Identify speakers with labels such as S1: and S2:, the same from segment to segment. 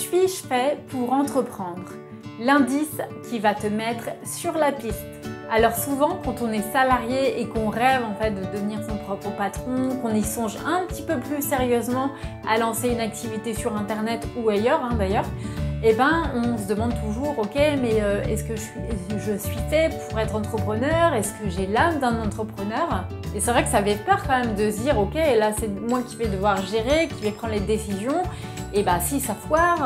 S1: suis-je fait pour entreprendre? L'indice qui va te mettre sur la piste. Alors souvent, quand on est salarié et qu'on rêve en fait de devenir son propre patron, qu'on y songe un petit peu plus sérieusement à lancer une activité sur internet ou ailleurs d'ailleurs, on se demande toujours, ok, mais est-ce que je suis fait pour être entrepreneur? Est-ce que j'ai l'âme d'un entrepreneur? Et c'est vrai que ça fait peur quand même de se dire, ok, là c'est moi qui vais devoir gérer, qui vais prendre les décisions, et si ça foire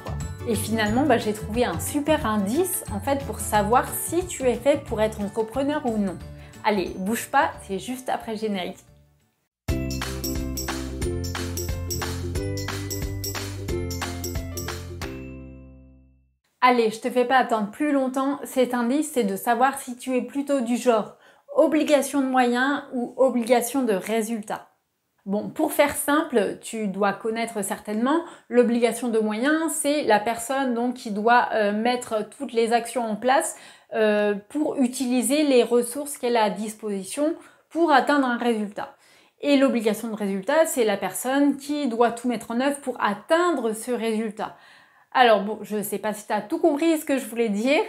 S1: quoi. Et finalement, j'ai trouvé un super indice en fait pour savoir si tu es fait pour être entrepreneur ou non. Allez, bouge pas, c'est juste après le générique. Allez, je te fais pas attendre plus longtemps. Cet indice, c'est de savoir si tu es plutôt du genre obligation de moyens ou obligation de résultats. Bon, pour faire simple, tu dois connaître certainement l'obligation de moyens, c'est la personne donc qui doit mettre toutes les actions en place pour utiliser les ressources qu'elle a à disposition pour atteindre un résultat. Et l'obligation de résultat, c'est la personne qui doit tout mettre en œuvre pour atteindre ce résultat. Alors bon, je ne sais pas si tu as tout compris ce que je voulais dire.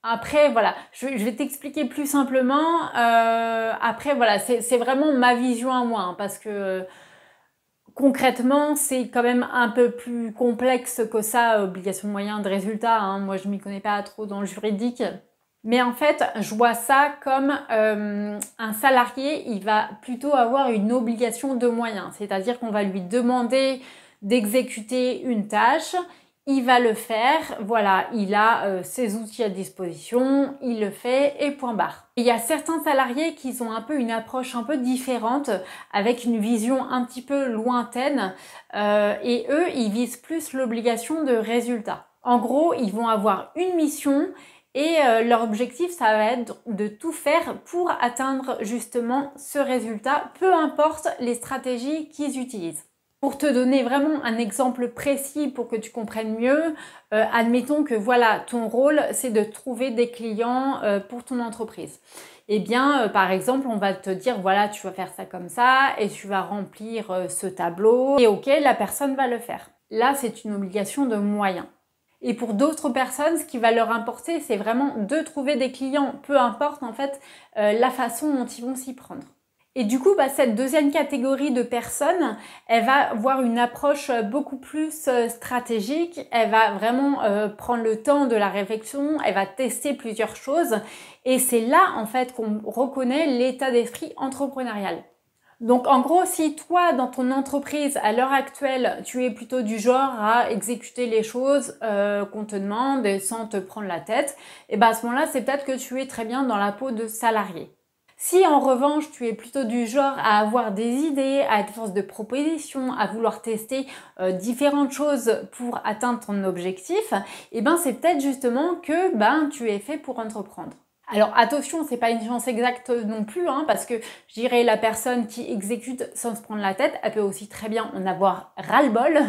S1: Après, voilà, je vais t'expliquer plus simplement. Après, voilà, c'est vraiment ma vision à moi, parce que concrètement, c'est quand même un peu plus complexe que ça, obligation de moyens, de résultats. Moi, je m'y connais pas trop dans le juridique. Mais en fait, je vois ça comme un salarié, il va plutôt avoir une obligation de moyens. C'est-à-dire qu'on va lui demander d'exécuter une tâche, il va le faire, voilà, il a ses outils à disposition, il le fait et point barre. Il y a certains salariés qui ont un peu une approche un peu différente, avec une vision un petit peu lointaine, et eux, ils visent plus l'obligation de résultat. En gros, ils vont avoir une mission et leur objectif, ça va être de tout faire pour atteindre justement ce résultat, peu importe les stratégies qu'ils utilisent. Pour te donner vraiment un exemple précis pour que tu comprennes mieux, admettons que voilà, ton rôle c'est de trouver des clients pour ton entreprise. Par exemple, on va te dire voilà, tu vas faire ça comme ça et tu vas remplir ce tableau et ok, la personne va le faire. Là, c'est une obligation de moyens. Et pour d'autres personnes, ce qui va leur importer, c'est vraiment de trouver des clients, peu importe en fait la façon dont ils vont s'y prendre. Et du coup, cette deuxième catégorie de personnes, elle va avoir une approche beaucoup plus stratégique. Elle va vraiment prendre le temps de la réflexion, elle va tester plusieurs choses. Et c'est là, en fait, qu'on reconnaît l'état d'esprit entrepreneurial. Donc, en gros, si toi, dans ton entreprise, à l'heure actuelle, tu es plutôt du genre à exécuter les choses qu'on te demande et sans te prendre la tête, à ce moment-là, c'est peut-être que tu es très bien dans la peau de salarié. Si en revanche tu es plutôt du genre à avoir des idées, à être force de proposition, à vouloir tester différentes choses pour atteindre ton objectif, c'est peut-être justement que tu es fait pour entreprendre. Alors attention, c'est pas une science exacte non plus, parce que je dirais la personne qui exécute sans se prendre la tête, elle peut aussi très bien en avoir ras-le-bol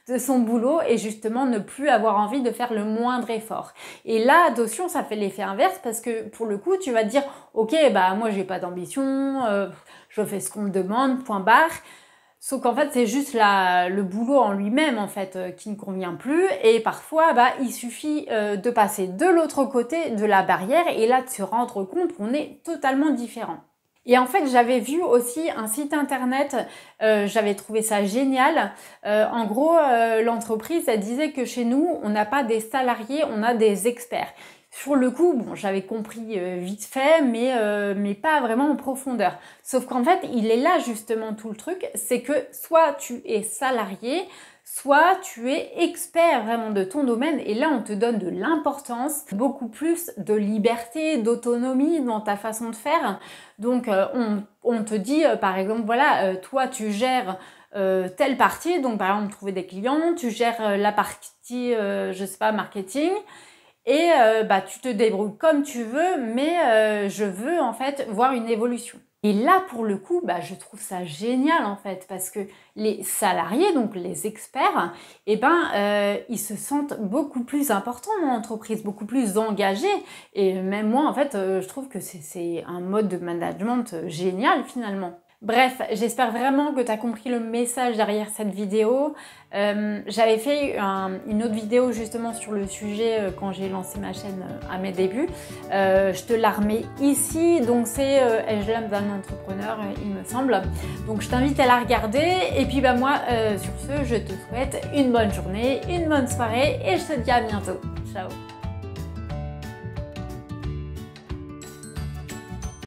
S1: de son boulot et justement ne plus avoir envie de faire le moindre effort. Et là, attention, ça fait l'effet inverse parce que pour le coup, tu vas te dire ok, moi j'ai pas d'ambition, je fais ce qu'on me demande, point barre. Sauf qu'en fait, c'est juste le boulot en lui-même en fait qui ne convient plus et parfois il suffit de passer de l'autre côté de la barrière et là de se rendre compte qu'on est totalement différent. Et en fait, j'avais vu aussi un site internet, j'avais trouvé ça génial. En gros, l'entreprise, elle disait que chez nous, on n'a pas des salariés, on a des experts. Sur le coup, j'avais compris vite fait, mais pas vraiment en profondeur. Sauf qu'en fait, il est là justement tout le truc, c'est que soit tu es salarié, soit tu es expert vraiment de ton domaine et là, on te donne de l'importance, beaucoup plus de liberté, d'autonomie dans ta façon de faire. Donc, on te dit, par exemple, voilà, toi, tu gères telle partie, donc par exemple, trouver des clients, tu gères la partie, marketing. Et tu te débrouilles comme tu veux, mais je veux en fait voir une évolution. Et là, pour le coup, je trouve ça génial en fait, parce que les salariés, donc les experts, ils se sentent beaucoup plus importants dans l'entreprise, beaucoup plus engagés. Et même moi, en fait, je trouve que c'est un mode de management génial finalement. Bref, j'espère vraiment que tu as compris le message derrière cette vidéo. J'avais fait une autre vidéo justement sur le sujet quand j'ai lancé ma chaîne à mes débuts. Je te la remets ici, donc c'est Ai-je l'âme d'un entrepreneur, il me semble. Donc je t'invite à la regarder et puis bah moi sur ce, je te souhaite une bonne journée, une bonne soirée et je te dis à bientôt. Ciao.